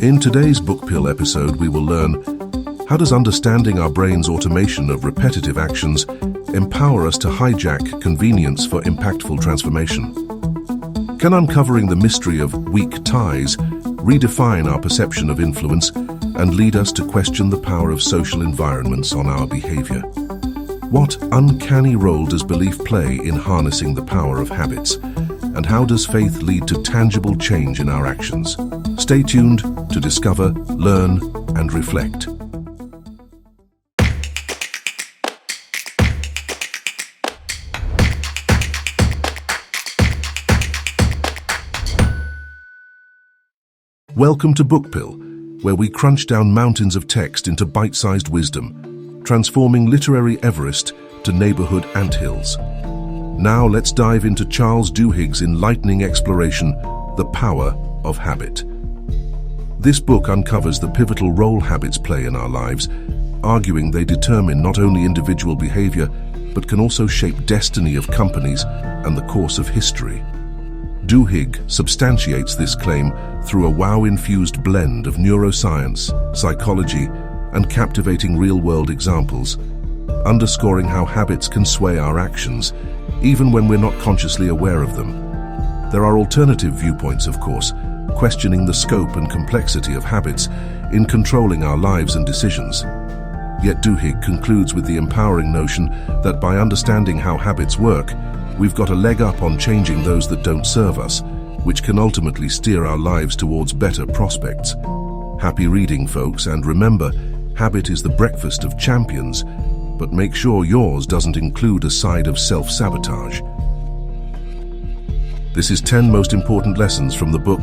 In today's BookPill episode, we will learn how does understanding our brain's automation of repetitive actions empower us to hijack convenience for impactful transformation? Can uncovering the mystery of weak ties redefine our perception of influence and lead us to question the power of social environments on our behavior? What uncanny role does belief play in harnessing the power of habits? And how does faith lead to tangible change in our actions? Stay tuned to discover, learn, and reflect. Welcome to BookPill, where we crunch down mountains of text into bite-sized wisdom, transforming literary Everest to neighborhood anthills. Now let's dive into Charles Duhigg's enlightening exploration, The Power of Habit. This book uncovers the pivotal role habits play in our lives, arguing they determine not only individual behavior, but can also shape destiny of companies and the course of history. Duhigg substantiates this claim through a wow-infused blend of neuroscience, psychology, and captivating real-world examples, underscoring how habits can sway our actions, even when we're not consciously aware of them. There are alternative viewpoints, of course, questioning the scope and complexity of habits in controlling our lives and decisions. Yet Duhigg concludes with the empowering notion that by understanding how habits work, we've got a leg up on changing those that don't serve us, which can ultimately steer our lives towards better prospects. Happy reading, folks, and remember, habit is the breakfast of champions, but make sure yours doesn't include a side of self-sabotage. This is 10 most important lessons from the book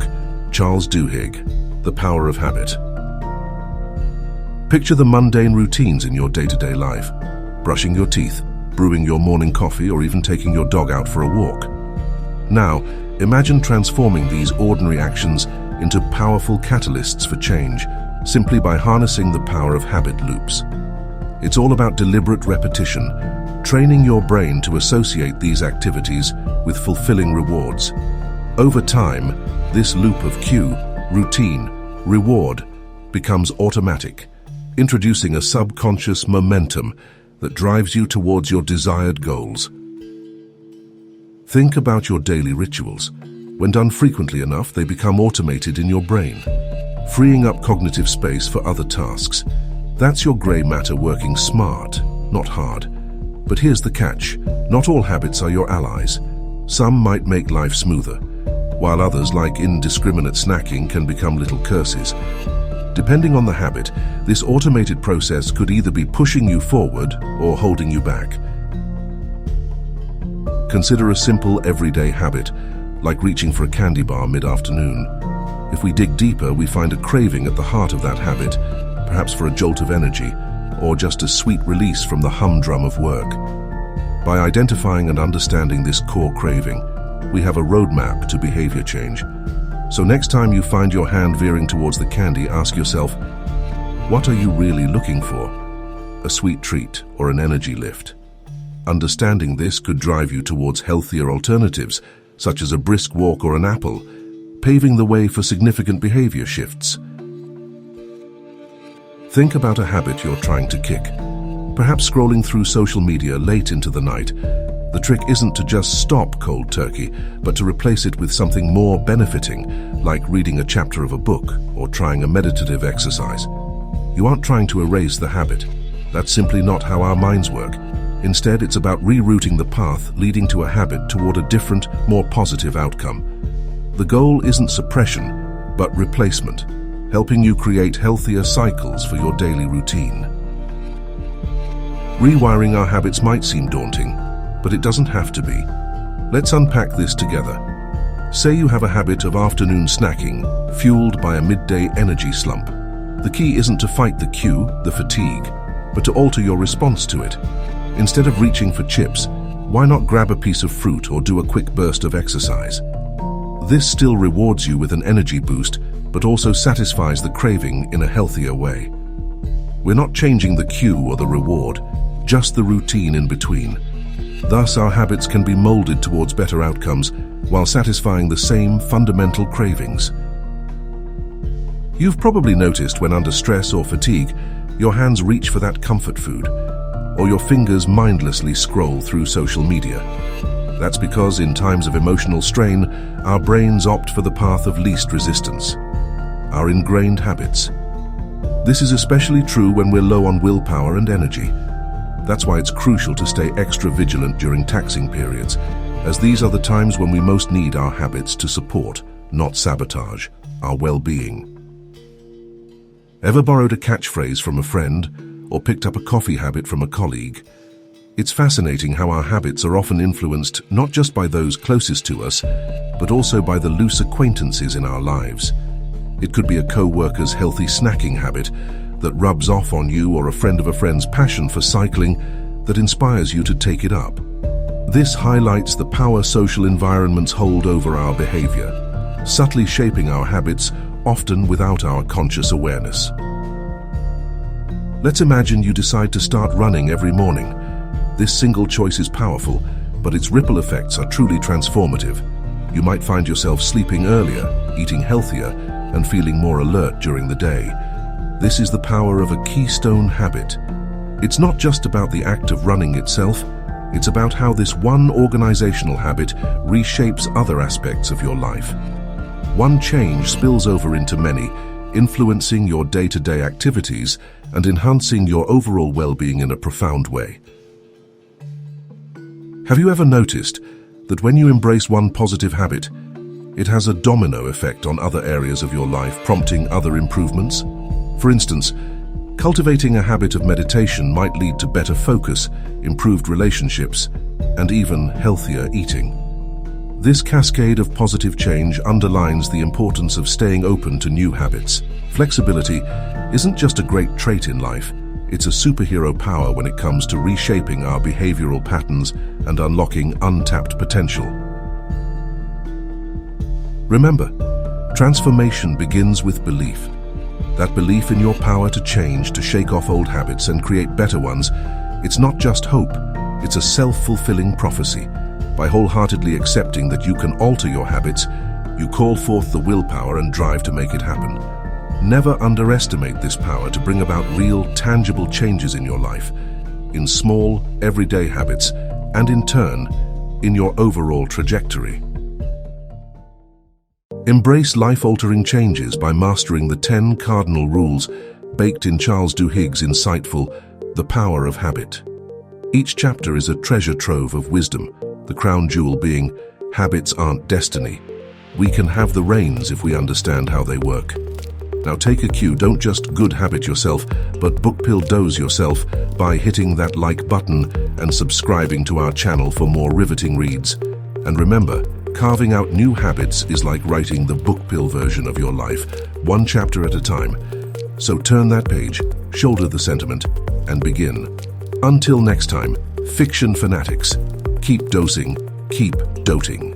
Charles Duhigg, The Power of Habit. Picture the mundane routines in your day-to-day life, brushing your teeth, brewing your morning coffee, or even taking your dog out for a walk. Now, imagine transforming these ordinary actions into powerful catalysts for change, simply by harnessing the power of habit loops. It's all about deliberate repetition, training your brain to associate these activities with fulfilling rewards. Over time, this loop of cue, routine, reward becomes automatic, introducing a subconscious momentum that drives you towards your desired goals. Think about your daily rituals. When done frequently enough, they become automated in your brain, freeing up cognitive space for other tasks. That's your gray matter working smart, not hard. But here's the catch. Not all habits are your allies. Some might make life smoother, while others, like indiscriminate snacking, can become little curses. Depending on the habit, this automated process could either be pushing you forward or holding you back. Consider a simple everyday habit, like reaching for a candy bar mid-afternoon. If we dig deeper, we find a craving at the heart of that habit, perhaps for a jolt of energy, or just a sweet release from the humdrum of work. By identifying and understanding this core craving, we have a roadmap to behavior change. So next time you find your hand veering towards the candy, ask yourself, what are you really looking for? A sweet treat or an energy lift? Understanding this could drive you towards healthier alternatives, such as a brisk walk or an apple, paving the way for significant behavior shifts. Think about a habit you're trying to kick. Perhaps scrolling through social media late into the night. The trick isn't to just stop cold turkey, but to replace it with something more benefiting, like reading a chapter of a book or trying a meditative exercise. You aren't trying to erase the habit. That's simply not how our minds work. Instead, it's about rerouting the path leading to a habit toward a different, more positive outcome. The goal isn't suppression, but replacement, helping you create healthier cycles for your daily routine. Rewiring our habits might seem daunting, but it doesn't have to be. Let's unpack this together. Say you have a habit of afternoon snacking, fueled by a midday energy slump. The key isn't to fight the cue, the fatigue, but to alter your response to it. Instead of reaching for chips, why not grab a piece of fruit or do a quick burst of exercise? This still rewards you with an energy boost, but also satisfies the craving in a healthier way. We're not changing the cue or the reward, just the routine in between. Thus, our habits can be molded towards better outcomes while satisfying the same fundamental cravings. You've probably noticed when under stress or fatigue, your hands reach for that comfort food, or your fingers mindlessly scroll through social media. That's because in times of emotional strain, our brains opt for the path of least resistance, our ingrained habits. This is especially true when we're low on willpower and energy. That's why it's crucial to stay extra vigilant during taxing periods, as these are the times when we most need our habits to support, not sabotage, our well-being. Ever borrowed a catchphrase from a friend or picked up a coffee habit from a colleague? It's fascinating how our habits are often influenced not just by those closest to us, but also by the loose acquaintances in our lives. It could be a co-worker's healthy snacking habit that rubs off on you, or a friend of a friend's passion for cycling that inspires you to take it up. This highlights the power social environments hold over our behavior, subtly shaping our habits, often without our conscious awareness. Let's imagine you decide to start running every morning. This single choice is powerful, but its ripple effects are truly transformative. You might find yourself sleeping earlier, eating healthier, and feeling more alert during the day. This is the power of a keystone habit. It's not just about the act of running itself, it's about how this one organizational habit reshapes other aspects of your life. One change spills over into many, influencing your day-to-day activities and enhancing your overall well-being in a profound way. Have you ever noticed that when you embrace one positive habit, it has a domino effect on other areas of your life, prompting other improvements? For instance, cultivating a habit of meditation might lead to better focus, improved relationships, and even healthier eating. This cascade of positive change underlines the importance of staying open to new habits. Flexibility isn't just a great trait in life, it's a superhero power when it comes to reshaping our behavioral patterns and unlocking untapped potential. Remember, transformation begins with belief. That belief in your power to change, to shake off old habits and create better ones, it's not just hope, it's a self-fulfilling prophecy. By wholeheartedly accepting that you can alter your habits, you call forth the willpower and drive to make it happen. Never underestimate this power to bring about real, tangible changes in your life, in small, everyday habits, and in turn, in your overall trajectory. Embrace life-altering changes by mastering the 10 cardinal rules baked in Charles Duhigg's insightful The Power of Habit. Each chapter is a treasure trove of wisdom, the crown jewel being, habits aren't destiny. We can have the reins if we understand how they work. Now take a cue, don't just good habit yourself, but BookPill dose yourself by hitting that like button and subscribing to our channel for more riveting reads. And remember, carving out new habits is like writing the BookPill version of your life, one chapter at a time. So turn that page, shoulder the sentiment, and begin. Until next time, fiction fanatics, keep dosing, keep doting.